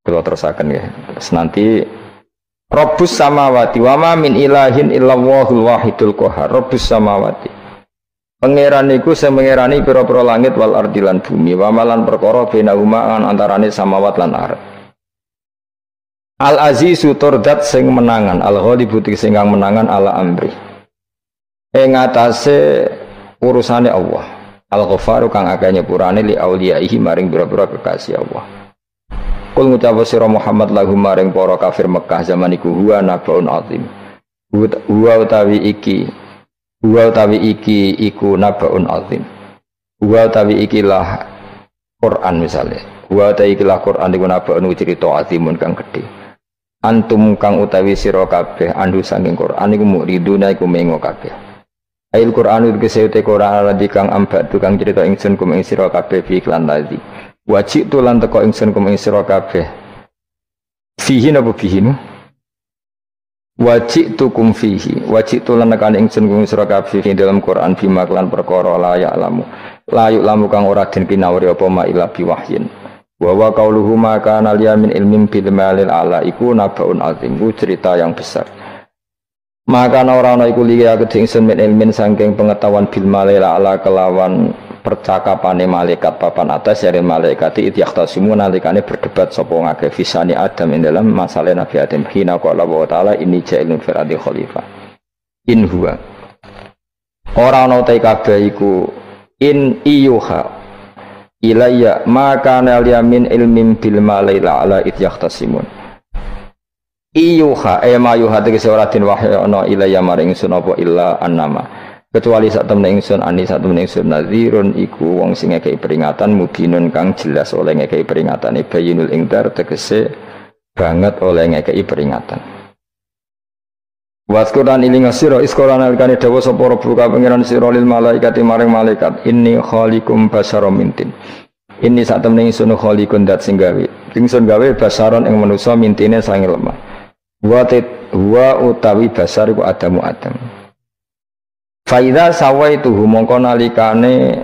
Kalau terusaken ya. Terus nanti Rabbus samawati wa ma min ilahin illallahul wahidul qahhar. Rabbus samawati. Pangeran iku sing mengerani pira-pira langit wal ardi lan bumi, wa malan perkara bainahuma antarane samawat lan ardh. Al azizu turdat sing menangan, al ghalibu sing kang menangan ala amri. Ing atase urusane Allah. Al ghafaru kang akeh nyepurane li auliyaihi maring pira-pira kekasih Allah. Kul ngucap sira Muhammad lahum maring para kafir Mekah zaman iku huwa nabaun azim. Huwa utawi iki iku nabaun azim. Huwa utawi ikilah Quran misalnya. Huwa utawi ikilah Quran iku nabaun cerita azimun kang gedhe. Antum kang utawi sira kabeh andu saking Quran iku muriduna iku mengo kabeh. Ail Quran iki sete Quran radhi kang ambak tukang cerita ingsun kum ing sira kabeh fi iklan tadi. Wajib tulan teko ingsun kum ing sira kabeh. Fihi napa fihi? Wajib tukum fihi. Wajib tulan tekan ingsun kum sira kabeh dalam Quran bima kelan perkara la ya'lamu. La ya'lamu kang ora den pinawuri apa ma ila biwahyin. Wa wa qauluhu ma kana liyamin ilmin bil malil ala iku nabaun azim. Cerita yang besar. Maka ora ana iku liya kedhe ingsun min ilmin saking pengetahuan bil malil ala kelawan percakapane malaikat papan atas dari malaikat itu yaktasimu nalikane berdebat sapa ngake fisani Adam ing dalam masalah Nabi Adam hina qala wa ta'ala inni ja'ilun fil ardi khalifah in huwa ora ana te kabeh iku in iyuha ilayya maka nal yamin ilmin bil malaila ala it yaktasimun iyuha ma yuha tegese ora den wahyu ana ilayya maring sun apa illa annama kecuali sak temne ingsun ani sak temne ingsun nadzirun iku wong sing ngekeki peringatan mubinun kang jelas oleh ngekeki peringatan bayinul ingdar tegese banget oleh ngekeki peringatan. Wasquran iling sira isqoran alkane dawa sapa rabbuka pangeran sira lil malaikati maring malaikat inni khaliqum basaram mintin. Inni sak temne ingsun khaliqun dat sing gawe. Ingsun gawe basaron ing manusa mintine sange lemah. Wa utawi basar iku Adamu Adam. Faidha sawaituhu mongko nalikane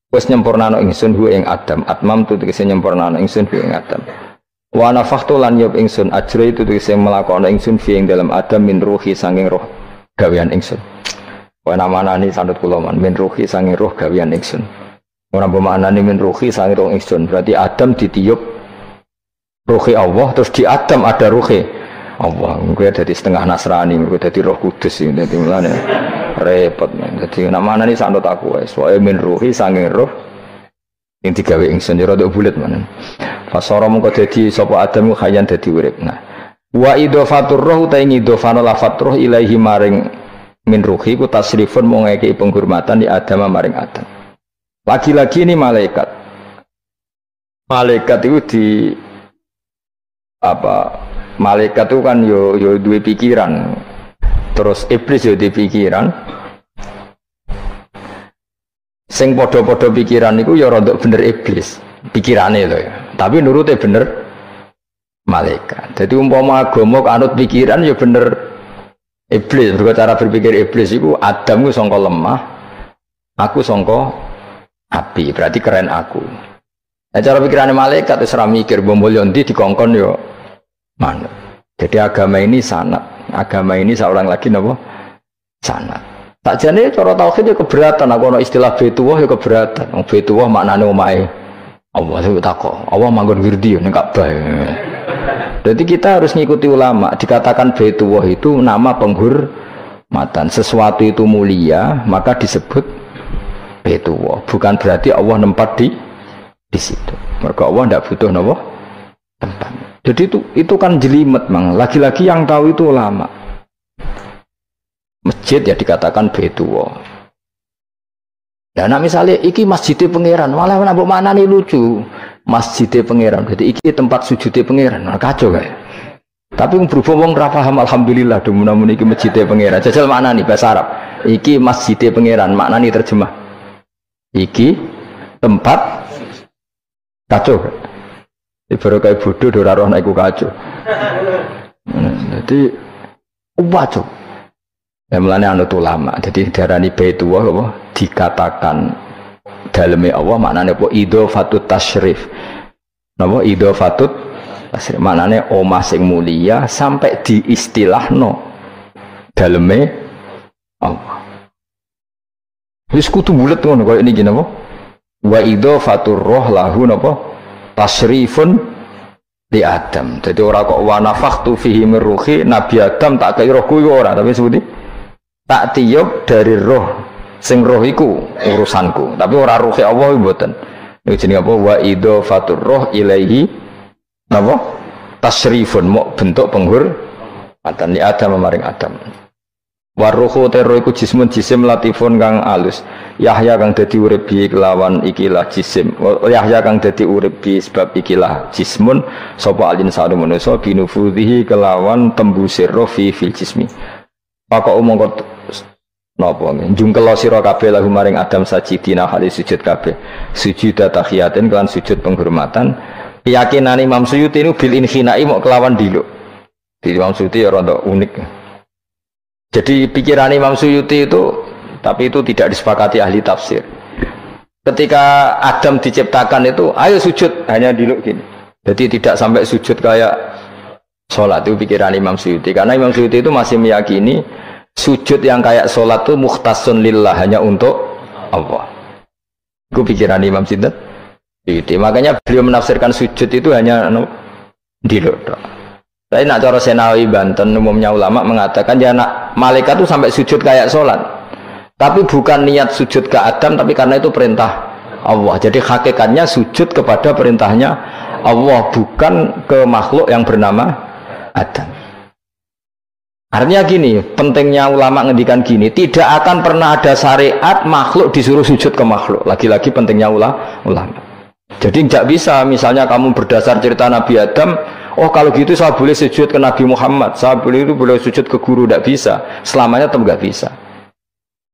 wis nyempurnano ingsun hu ing Adam atmam tu tegese nyempurnano ingsun hu ing Adam wa nafakhtu lan yub ingsun ajra itu tegese melakono ingsun fi ing dalam Adam min ruhi sanging roh gawean ingsun wa namanani sanut kula man min ruhi sanging roh gawean ingsun ora bermaknane min ruhi sanging roh ingsun berarti Adam ditiup ruhi Allah terus di Adam ada ruhi Allah kuwi dadi setengah Nasrani kuwi dadi Roh Kudus iki dadi mulane repot jadi namanya ini sanut aku soalnya min ruhi sanging roh yang digawe ingsun ya rada bulet mana fasara mengko dadi sapa Adam khayan dadi urip nah wa idhofatur roh ta ing idhofano lafat roh ilaihi maring min ruhi ku tasrifun mung ngekeki penghormatan di Adam maring Adam lagi-lagi ini malaikat itu di apa malaikat itu kan yo duwe pikiran. Terus iblis yo di pikiran sing padha-padha pikiran niku ya rada bener iblis pikirane lho ya tapi nurute bener malaikat jadi umpama agama anut pikiran ya bener iblis berarti cara berpikir iblis iku Adam ku sangka lemah aku sangka api berarti keren aku nah cara pikirane malaikat wis ora mikir bombol ndi dikongkon yo manut jadi agama ini sanat agama ini seorang lagi napa sanat tak jane cara tauhid ya keberatan aku ana istilah Baitullah ya keberatan Baitullah maknane omahe Allah itu takok Allah manggon wirdi ning Ka'bah jadi kita harus ngikuti ulama dikatakan Baitullah itu nama penghormatan sesuatu itu mulia maka disebut Baitullah bukan berarti Allah nempat di situ mergo Allah ndak butuh napa tempat. Jadi itu kan jelimet mang. Lagi-lagi yang tahu itu ulama. Masjid ya dikatakan Baitullah. Dan misalnya iki masjidnya pangeran, malah nambah mana nih lucu. Masjidnya pangeran. Jadi iki tempat sujudnya pangeran. Nah, kacau kayak. Tapi berhubung ra paham alhamdulillah demun iki masjidnya pangeran. Jajal mana nih bahasa Arab. Iki masjidnya pangeran. Makna nih terjemah. Iki tempat kacau kayak. Baru kayak bodoh dora roh naiku kacau. Jadi wajib. Ya mulane anut ulama. Jadi darani Baitullah apa dikatakan daleme Allah maknane apa idhofatut tasyrif. napa idhofatut tasrif maknane omah sing mulia sampai diistilahno daleme Allah. Wis kudu bulet ngono kaya niki napa wa idhofatur roh lahu napa tasrifun di Adam. Jadi ora kok wa nafakhtu fihi min ruhi Nabi Adam tak kaya rohku ora tapi sebuti tak tiup dari roh sing roh iku urusanku tapi ora ruhi Allah mboten. Niku jenenge apa wa idhofatur roh ilaihi napa tasrifun mau bentuk penghormatan li Adam maring Adam. Waruhu terro iku jismun jisim latifun kang alus. Yahya kang dadi urip bi kelawan ikilah jisim. Yahya kang dadi urip bi sebab ikilah jismun sapa alin sadu manusa binufudhihi kelawan tembusir roh fil jismi. Maka umangka napa njungkel sira kabeh lahu maring Adam sajidina hale sujud kabeh. Sujud tahiyatin kan sujud penghormatan. Keyakinan Imam Suyuti ini bil inhinai mau kelawan diluk. Di Imam Suyuti ya rada unik. Jadi pikiran Imam Suyuti itu, tapi itu tidak disepakati ahli tafsir. Ketika Adam diciptakan itu, ayo sujud, hanya diluk gini. Jadi tidak sampai sujud kayak sholat, itu pikiran Imam Suyuti. Karena Imam Suyuti itu masih meyakini sujud yang kayak sholat itu mukhtasun lillah, hanya untuk Allah. Itu pikiran Imam Suyuti. Makanya beliau menafsirkan sujud itu hanya diluk. Tapi nak cara Senawi Banten umumnya ulama mengatakan ya nak malaikat itu sampai sujud kayak sholat. Tapi bukan niat sujud ke Adam, tapi karena itu perintah Allah. Jadi hakikatnya sujud kepada perintahnya Allah, bukan ke makhluk yang bernama Adam. Artinya gini, pentingnya ulama ngendikan gini, tidak akan pernah ada syariat makhluk disuruh sujud ke makhluk. Lagi-lagi pentingnya ulama. Jadi tidak bisa, misalnya kamu berdasar cerita Nabi Adam, oh kalau gitu saya boleh sujud ke Nabi Muhammad, saya boleh sujud ke guru, tidak bisa. Selamanya tetap nggak bisa.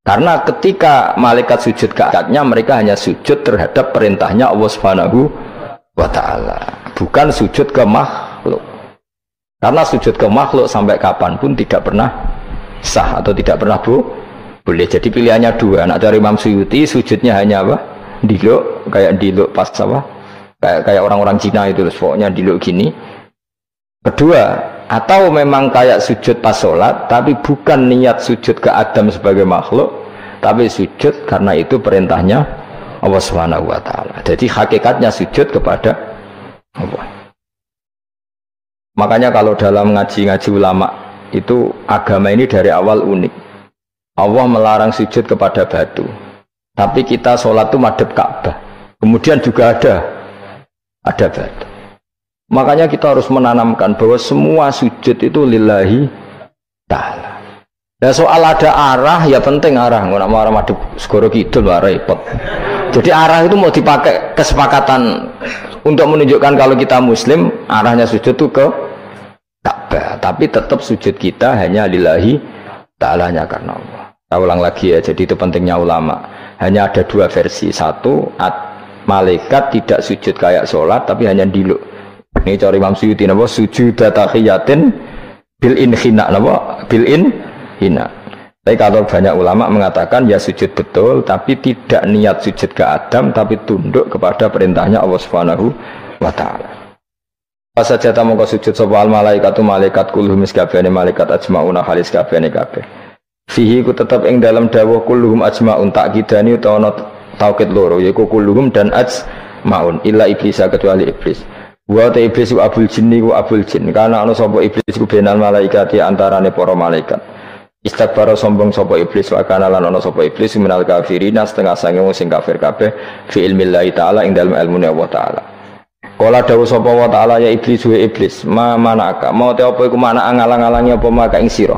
Karena ketika malaikat sujud ke akadnya, mereka hanya sujud terhadap perintahnya Allah Subhanahu wa Ta'ala, bukan sujud ke makhluk. Karena sujud ke makhluk sampai kapanpun tidak pernah sah atau tidak pernah boleh. Jadi pilihannya dua. Nak dari Imam Suyuti sujudnya hanya apa? Diluk, kayak diluk pas apa? Kayak orang-orang Cina itu, pokoknya diluk gini. Kedua, atau memang kayak sujud pas sholat, tapi bukan niat sujud ke Adam sebagai makhluk, tapi sujud karena itu perintahnya Allah Subhanahu wa Ta'ala. Jadi hakikatnya sujud kepada Allah. Makanya kalau dalam ngaji-ngaji ulama itu agama ini dari awal unik. Allah melarang sujud kepada batu, tapi kita sholat itu madhep Ka'bah. Kemudian juga ada batu. Makanya kita harus menanamkan bahwa semua sujud itu lillahi ta'ala. Ya soal ada arah, ya penting arah. Nggak mau arah madhep segoro kidul, repot. Jadi arah itu mau dipakai kesepakatan untuk menunjukkan kalau kita muslim, arahnya sujud itu ke Ka'bah. Tapi tetap sujud kita hanya lillahi ta'alanya karena Allah. Saya ulang lagi ya, jadi itu pentingnya ulama. Hanya ada dua versi. Satu, malaikat tidak sujud kayak sholat, tapi hanya diluk. Ini cara Imam Suyuti napa sujud tahiyatin bil inhina napa bil inhina. Tapi kalau banyak ulama mengatakan ya sujud betul tapi tidak niat sujud ke Adam tapi tunduk kepada perintahnya Allah Subhanahu wa Ta'ala. Pas saja ta mongko sujud sapa al malaikatu malaikat kulluhum kabehane malaikat ajmauna halis kabehane kabeh. Fihi ku tetap ing dalam dawuh kulluhum ajmaun takkidani utawa taukid loro yaiku kulluhum dan ajmaun illa iblis kecuali iblis. Wa ta iblis ku abul jinni ku abul jin karena ana sapa iblis ku benal malaikat antarane para malaikat. Istakbara sombong sapa iblis wa kana lan ana sapa iblis minal kafirin setengah sange wong sing kafir kabeh fi ilmillahi taala ing dalem ilmune Allah taala. Kala dawuh sapa wa taala ya iblis wa iblis ma manaka mau te apa iku mana ngalang-alangi apa maka ing sira.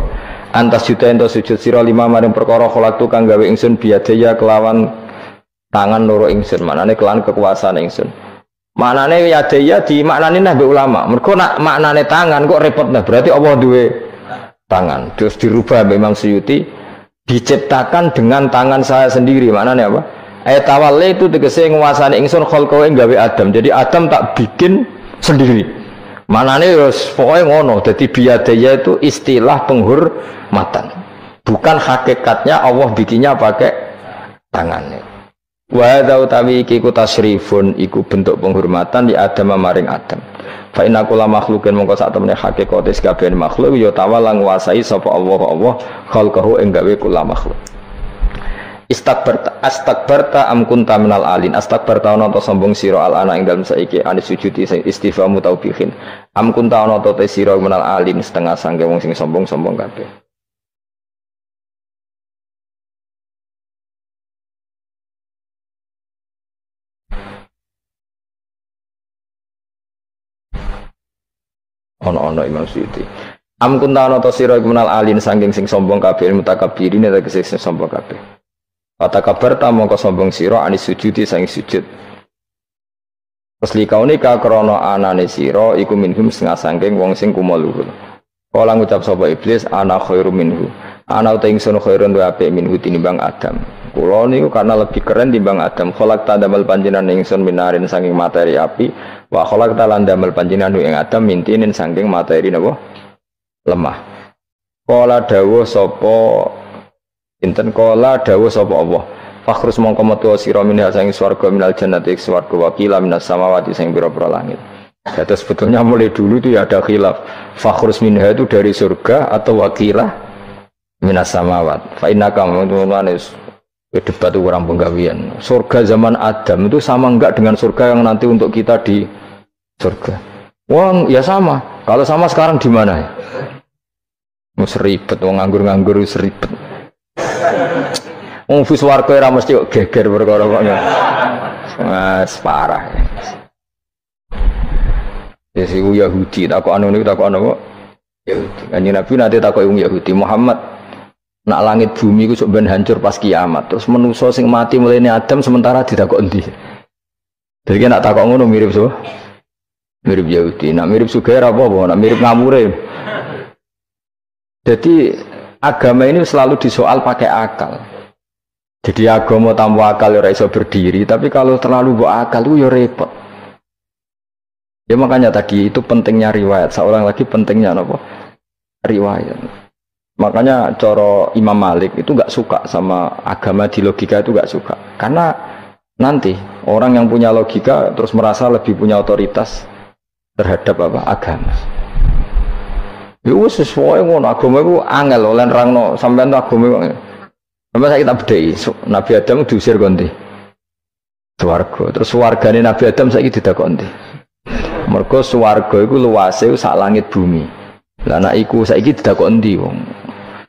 Antas juta ento sujud sira lima maring perkara kholaqtu kang gawe ingsun biadaya kelawan tangan loro ingsun manane kelawan kekuasaan ingsun. Maknane yadaya di maknane nah mbek ulama. Mergo nak maknane tangan kok repot nah. Berarti Allah duwe tangan. Terus dirubah mbek Imam Suyuti diciptakan dengan tangan saya sendiri. Maknane apa? Ayat tawalli itu tegese nguasani ingsun khalqawe gawe Adam. Jadi Adam tak bikin sendiri. Maknane wis pokoke ngono. Dadi biyadaya itu istilah penghormatan. Bukan hakikatnya Allah bikinnya pakai tangannya. Wa hadza utawi iki ku tasyrifun iku bentuk penghormatan di Adam maring Adam. Fa inna kula makhlukin mongko sak temene hakikate kabeh makhluk ya tawala nguasai sapa Allah khalqahu ing gawe kula makhluk. Astakbarta am kunta minal alin. Astakbarta ana ta sombong sira al ana ing dalem saiki anis sujudi istifamu taubihin. Am kunta ana ta sira minal alin setengah sangke wong sing sombong-sombong kabeh. Ono Imam Suyuti. Am kunta ana ta sira minal alin saking sing sombong kabeh mutakabbirin tegese sing sombong kabeh. Atakabar ta mongko sombong sira anis sujudi sang sujud. Peslikaune ka krana anane sira iku minhum setengah saking wong sing kumaluhur. Kala ngucap sapa iblis ana khairu minhu. Ana uta ingsun khairun wa apik minhu tinimbang Adam. Kula niku karena lebih keren timbang Adam. Kholak ta damel panjenengan ingsun minarin saking materi api wa kholak ta lan damel panjenengan ing Adam mintinin saking materi napa lemah. Kala dawuh sapa inten kala dawuh sapa Allah fakhrus mongko metu sira minha sang swarga minal jannati swarga wakila minas samawati sing pira-pira langit. Jadi sebetulnya mulai dulu itu ya ada khilaf fakhrus minha itu dari surga atau wakilah minas samawat. Fa innaka manunis debat orang penggawean. Surga zaman Adam itu sama enggak dengan surga yang nanti untuk kita di surga? Wong ya sama. Kalau sama sekarang di mana ya? Seribet wong nganggur-nganggur seribet. Wong swarga ora mesti kok geger perkara kok. Mas parah. Ya si Yahudi takok anu niku takok apa? Yahudi. Kanjeng Nabi nate takok wong Yahudi, Muhammad nak langit bumi ku sok ben hancur pas kiamat. Terus manusa sing mati mulai Adam sementara ditakok endi? Jadi nak takok ngono mirip so. Mirip Yahudi. Nak mirip Sugair apa? Nak mirip ngamure. Jadi agama ini selalu disoal pakai akal. Jadi agama tanpa akal ya iso berdiri, tapi kalau terlalu bawa akal itu ya repot. Ya makanya tadi itu pentingnya riwayat. Seorang lagi pentingnya apa? Riwayat. Makanya coro Imam Malik itu nggak suka sama agama di logika itu nggak suka. Karena nanti orang yang punya logika terus merasa lebih punya otoritas terhadap apa? Agama. Ya wis sesuai ngono agama iku angel oleh nerangno sampean agama iku. Sampai saya kita bedai, Nabi Adam diusir konti swarga. Terus swargane Nabi Adam saiki didakoni. Mergo swarga iku luase sak langit bumi. Lah nek iku saiki didakoni wong.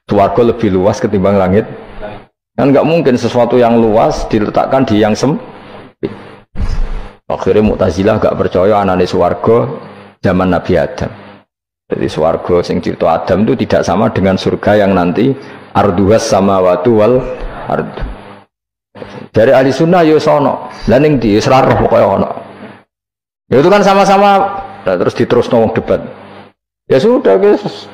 Swarga lebih luas ketimbang langit. Kan enggak mungkin sesuatu yang luas diletakkan di yang sempit. Akhirnya Mu'tazilah enggak percaya anane swarga zaman Nabi Adam. Jadi swarga sing cerita Adam itu tidak sama dengan surga yang nanti arduhas samawati wal ard. Dari ahli sunnah yo sono. Lah ning di Israel pokoke ono. Ya itu kan sama-sama terus diterusno wong debat. Ya sudah guys.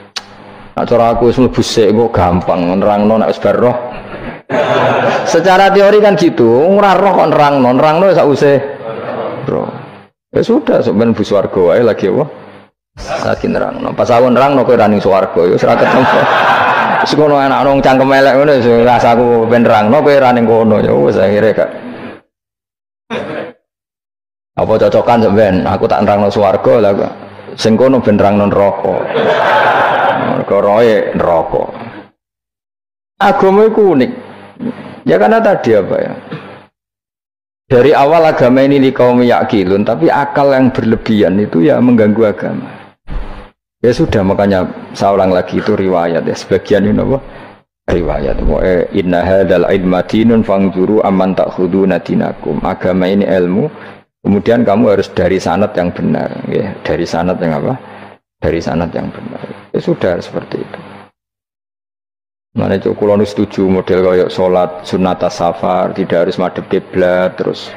Nak cara aku wis mlebu sik kok gampang nerangno nek wis bar roh. Secara teori kan gitu, ora roh kok nerangno sak usih. Bro. Ya sudah sampeyan bu swarga wae lagi apa? Lagi nerangno. Pas aku nerangno kowe ra ning swarga ya wis ora ketemu. Wis ngono anak nang cangkem elek ngono wis rasaku ben nerangno kowe ra ning kono ya wis akhire gak. Apa cocokan sampean? Aku tak nerangno swarga lah kok. Sing kono ben nerangno neraka. Mergo roe neraka. Agama iku unik. Ya karena tadi apa ya? Dari awal agama ini di kaum yakilun, tapi akal yang berlebihan itu ya mengganggu agama. Ya sudah, makanya saya ulang lagi itu riwayat ya. Sebagian ini apa? Riwayat. Inna hadzal ilma dinun fangzuru amman ta'khuduna dinakum. Agama ini ilmu, kemudian kamu harus dari sanad yang benar. Ya, dari sanad yang apa? Dari sanad yang benar. Ya sudah seperti itu. Mana itu kalau setuju model kayak sholat sunat safar tidak harus madhep kiblat terus.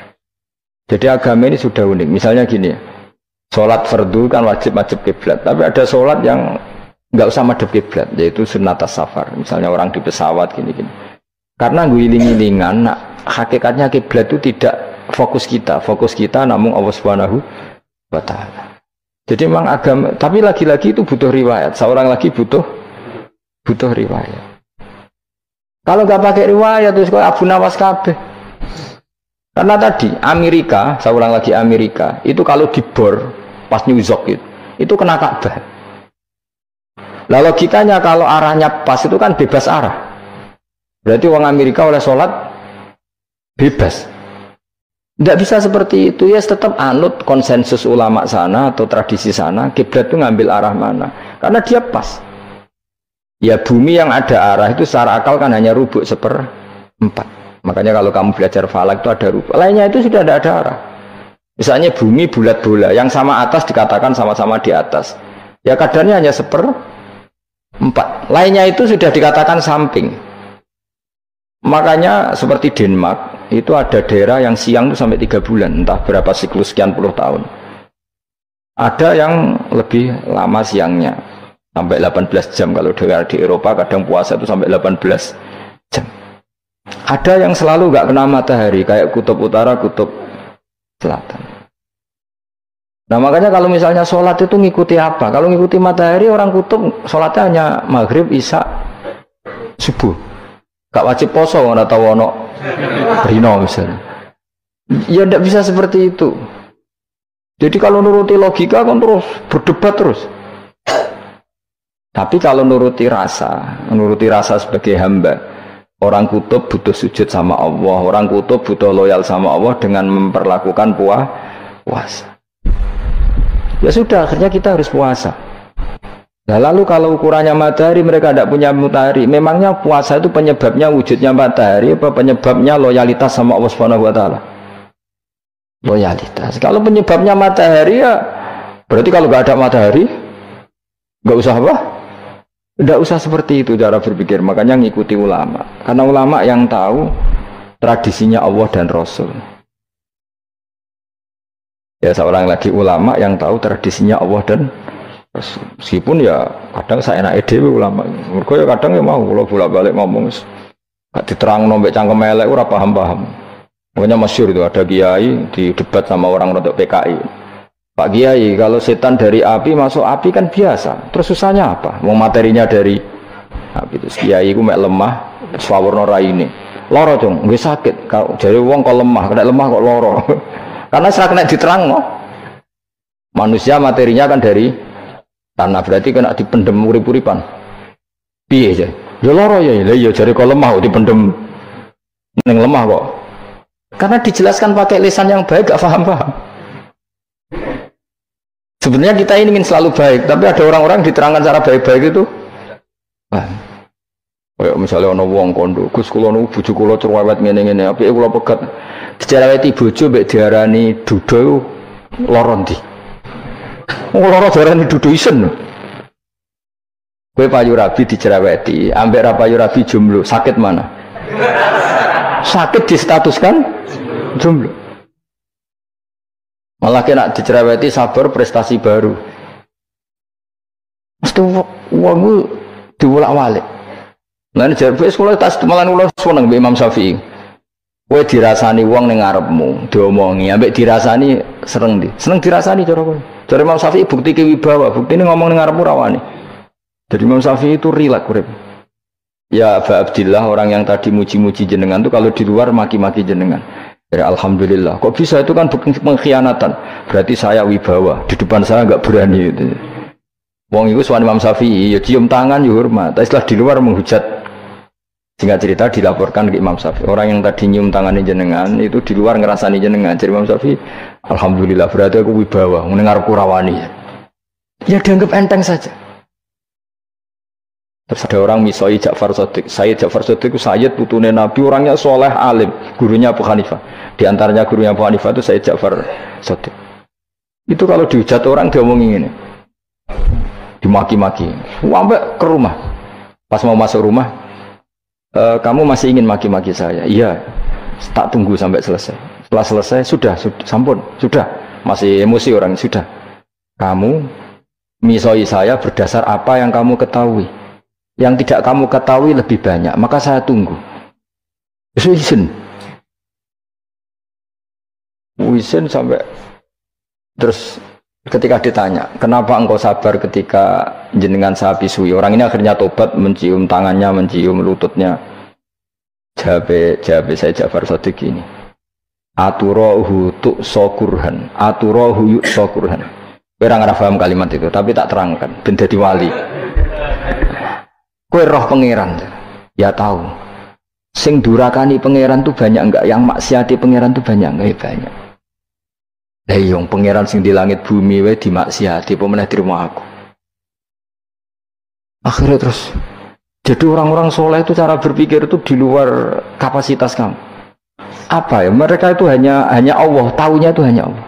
Jadi agama ini sudah unik. Misalnya gini ya, sholat fardu kan wajib kiblat, tapi ada sholat yang nggak usah madhep kiblat, yaitu sunat safar. Misalnya orang di pesawat gini-gini. Karena guling-gilingan, nah, hakikatnya kiblat itu tidak fokus kita namun Allah Subhanahu wa Ta'ala. Jadi memang agama, tapi lagi-lagi itu butuh riwayat. Seorang lagi butuh riwayat. Kalau nggak pakai riwayat terus kok Abu Nawas kabeh. Karena tadi Amerika, saya ulang lagi Amerika, itu kalau dibor pas New York itu kena Ka'bah. Lah logikanya kalau arahnya pas itu kan bebas arah. Berarti orang Amerika oleh sholat bebas. Tidak bisa seperti itu, ya tetap anut konsensus ulama sana atau tradisi sana, kiblat itu ngambil arah mana. Karena dia pas. Ya bumi yang ada arah itu secara akal kan hanya rubuk 1/4. Makanya kalau kamu belajar falak itu ada rubuk. Lainnya itu sudah tidak ada arah. Misalnya bumi bulat bola, yang sama atas dikatakan sama-sama di atas. Ya kadarnya hanya 1/4. Lainnya itu sudah dikatakan samping. Makanya seperti Denmark, itu ada daerah yang siang itu sampai 3 bulan, entah berapa siklus sekian puluh tahun. Ada yang lebih lama siangnya, sampai 18 jam. Kalau daerah di Eropa kadang puasa itu sampai 18 jam. Ada yang selalu nggak kena matahari, kayak kutub utara, kutub selatan. Nah makanya kalau misalnya sholat itu ngikuti apa? Kalau ngikuti matahari, orang kutub sholatnya hanya maghrib, isya, subuh. Gak wajib poso, nggak tahu ono rino misalnya. Ya tidak bisa seperti itu. Jadi kalau nuruti logika kan terus berdebat terus. Tapi kalau nuruti rasa sebagai hamba, orang kutub butuh sujud sama Allah, orang kutub butuh loyal sama Allah dengan memperlakukan puasa. Ya sudah, akhirnya kita harus puasa. Nah, lalu kalau ukurannya matahari, mereka tidak punya matahari. Memangnya puasa itu penyebabnya wujudnya matahari apa penyebabnya loyalitas sama Allah Subhanahu wa taala? Loyalitas. Kalau penyebabnya matahari ya berarti kalau nggak ada matahari nggak usah apa? Nggak usah seperti itu cara berpikir. Makanya ngikuti ulama. Karena ulama yang tahu tradisinya Allah dan Rasul. Ya seorang lagi ulama yang tahu tradisinya Allah dan meskipun ya kadang saya enak dewe ulama, mereka ya kadang ya mau kalau bolak-balik ngomong gak diterang nombek cangkem elek ora paham-paham. Makanya masyhur itu ada kiai di debat sama orang rodok PKI. Pak Kiai, kalau setan dari api masuk api kan biasa. Terus susahnya apa? Mau materinya dari api itu. Kiai ku mek lemah, swawarna raine. Loro dong, nggih sakit. Kalau jare wong kok lemah, kena lemah kok loro. Karena serak kena diterang no. Manusia materinya kan dari tanah, berarti kena dipendem urip-uripan. Piye aja? Ya lara ya, lah ya jare kok lemah kok dipendem ning lemah kok. Karena dijelaskan pakai lisan yang baik gak paham-paham. Sebenarnya kita ini ingin selalu baik, tapi ada orang-orang diterangkan cara baik-baik itu. Kayak misalnya ana wong kondo, Gus kula niku bojo kula cerewet ngene-ngene, apike kula pegat. Dicereweti bojo mbek diarani duda lara ndi? Loro darane dudu isen. Kowe payu rabi dicereweti, ambek ra payu rabi jomblo, sakit mana? Sakit distatuskan jomblo. Malah kena dicereweti sabar prestasi baru. Mesti wong diwolak-walik. Lah nek jare sekolah tas malah kula seneng mbek Imam Syafi'i. Kowe dirasani wong ning ngarepmu, diomongi, ambek dirasani seneng ndi? Seneng dirasani cara kowe. Dari Imam Syafi'i bukti kewibawa, bukti ini ngomong dengan Arab rawani. Jadi Imam Syafi'i itu rileks urip. Ya Aba Abdillah, orang yang tadi muji-muji jenengan itu kalau di luar maki-maki jenengan. Ya alhamdulillah. Kok bisa itu kan bukti pengkhianatan. Berarti saya wibawa, di depan saya enggak berani gitu. Wong itu suami Imam Syafi'i, ya cium tangan ya hormat. Tapi setelah di luar menghujat. Singkat cerita dilaporkan ke Imam Syafi'i. Orang yang tadi nyium tangannya jenengan itu di luar ngerasani jenengan. Jadi Imam Syafi'i, alhamdulillah berarti aku wibawa, mendengar kurawani. Ya dianggap enteng saja. Terus ada orang misoi Ja'far Shadiq. Sayyid Ja'far Shadiq itu Sayyid putune Nabi, orangnya soleh alim, gurunya Abu Hanifah. Di antaranya gurunya Abu Hanifah itu Sayyid Ja'far Shadiq. Itu kalau dihujat orang diomongin ini, dimaki-maki. Sampai ke rumah. Pas mau masuk rumah, kamu masih ingin maki-maki saya? Iya. Tak tunggu sampai selesai. Setelah selesai, sudah, sampun, sudah. Masih emosi orang, sudah. Kamu misoi saya berdasar apa yang kamu ketahui. Yang tidak kamu ketahui lebih banyak, maka saya tunggu. Izin sampai terus ketika ditanya, kenapa engkau sabar ketika jenengan saya pisui? Orang ini akhirnya tobat, mencium tangannya, mencium lututnya. Jawab saya Ja'far Shadiq ini. Aturahu tu'sakurhan, aturahu yu'sakurhan. Kowe ora paham kalimat itu, tapi tak terangkan ben dadi wali. Kowe roh pangeran. Ya tahu. Sing durakani pangeran tuh banyak enggak? Yang maksiati pangeran tuh banyak enggak? Ya banyak. Lah yang pangeran sing di langit bumi wae dimaksiati, apa meneh terima aku. Akhirnya terus jadi orang-orang soleh itu cara berpikir itu di luar kapasitas kamu. Apa ya? Mereka itu hanya Allah, taunya itu hanya Allah.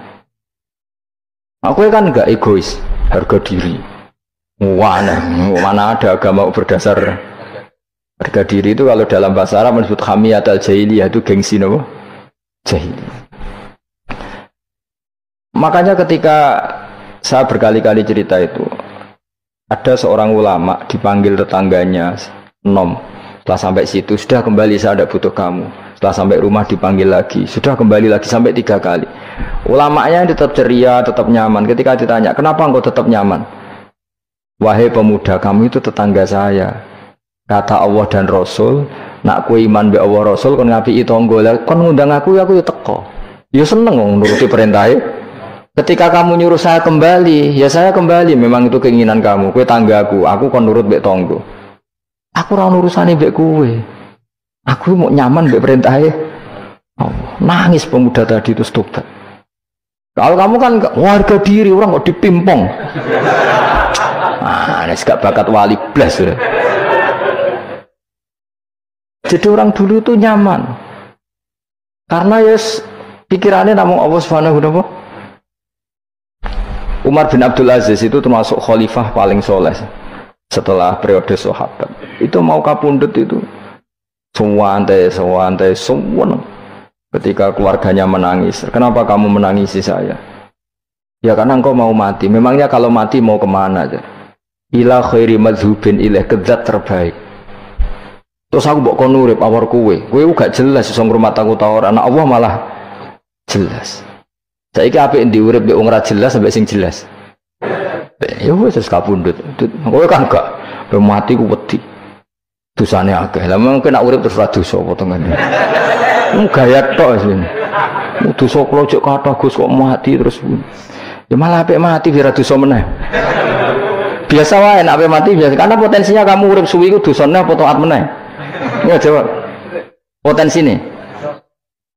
Aku kan enggak egois, harga diri. Mana ada agama berdasar harga diri itu kalau dalam bahasa Arab disebut hamiyat al-jahiliyah itu gengsi nopo? Jahiliyah. Makanya ketika saya berkali-kali cerita itu, ada seorang ulama dipanggil tetangganya, Nom, setelah sampai situ, sudah kembali saya tidak butuh kamu. Setelah sampai rumah dipanggil lagi, sudah kembali lagi sampai 3 kali. Ulamanya tetap ceria, tetap nyaman. Ketika ditanya, kenapa engkau tetap nyaman? Wahai pemuda, kamu itu tetangga saya. Kata Allah dan Rasul, nak ku iman be Allah Rasul kon ngapi tangga. Kon ngundang aku ya teko. Ya seneng nuruti perintahnya. Ketika kamu nyuruh saya kembali, ya saya kembali. Memang itu keinginan kamu. Kowe tanggaku, aku kon nurut mbek tangga. Aku ora urusane mbek kowe. Aku mau nyaman mbek perintahnya. Oh, nangis pemuda tadi itu tobat. Kalau kamu kan warga diri, orang kok dipimpong. Nah, ini gak bakat wali blas. Jadi orang dulu itu nyaman. Karena yes pikirannya namun Allah Subhanahu wa ta'ala. Umar bin Abdul Aziz itu termasuk khalifah paling soleh setelah periode sahabat. Itu mau kapundut itu sewantai. Ketika keluarganya menangis, kenapa kamu menangisi saya? Ya karena engkau mau mati. Memangnya kalau mati mau kemana aja? Ila khairi madhubin ilaih, ke zat terbaik. Terus aku mbok kon urip awar kowe gak jelas iso ngrumat aku ta ora. Anak Allah malah jelas. Saiki apik ndi urip mbek wong ora jelas sampai sing jelas. Ya wis kapundhut. Kowe kan gak mati ku wedi. Dosane akeh. Lah mungkin nek urip terus ora dosa potongane. Gaya tok sih. Dosa kula cek kathah Gus kok mati terus. Ya malah apik mati biar dosa meneh. Biasa wae nek apik mati biasa karena potensinya kamu urip suwi ku dosane apa taat meneh. Ya jawab. Potensi nih.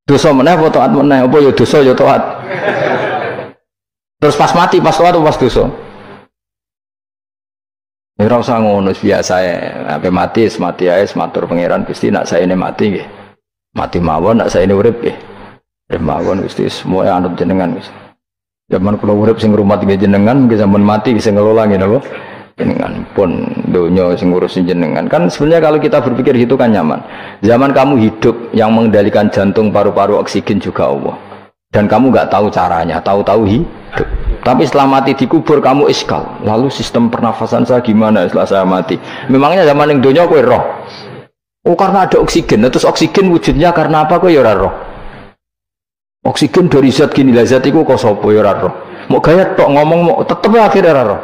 Dosa meneh apa taat meneh? Apa ya dosa ya taat. Terus pas mati, pas taat pas dosa. Ya ora usah ngono biasa ya. Sampai mati, mati ae matur pangeran Gusti nak saene mati nggih. Mati mawon nak saene urip nggih. Urip mawon Gusti semua anut jenengan Gusti. Zaman kula urip sing ngrumat nggih jenengan, nggih zaman mati sing ngelola nggih napa? Jenengan pun donya sing ngurusin jenengan. Kan sebenarnya kalau kita berpikir itu kan nyaman. Zaman kamu hidup yang mengendalikan jantung, paru-paru, oksigen juga Allah. Dan kamu nggak tahu caranya, tahu-tahu hidup. Tapi setelah mati dikubur kamu iskal. Lalu sistem pernafasan saya gimana setelah saya mati? Memangnya zaman yang donya kowe roh. Oh karena ada oksigen. Terus oksigen wujudnya karena apa kowe ya ora roh? Oksigen dari zat gini lah zat iku kok sapa ya ora roh. Mau gaya tok ngomong mau tetep akhirnya ora roh.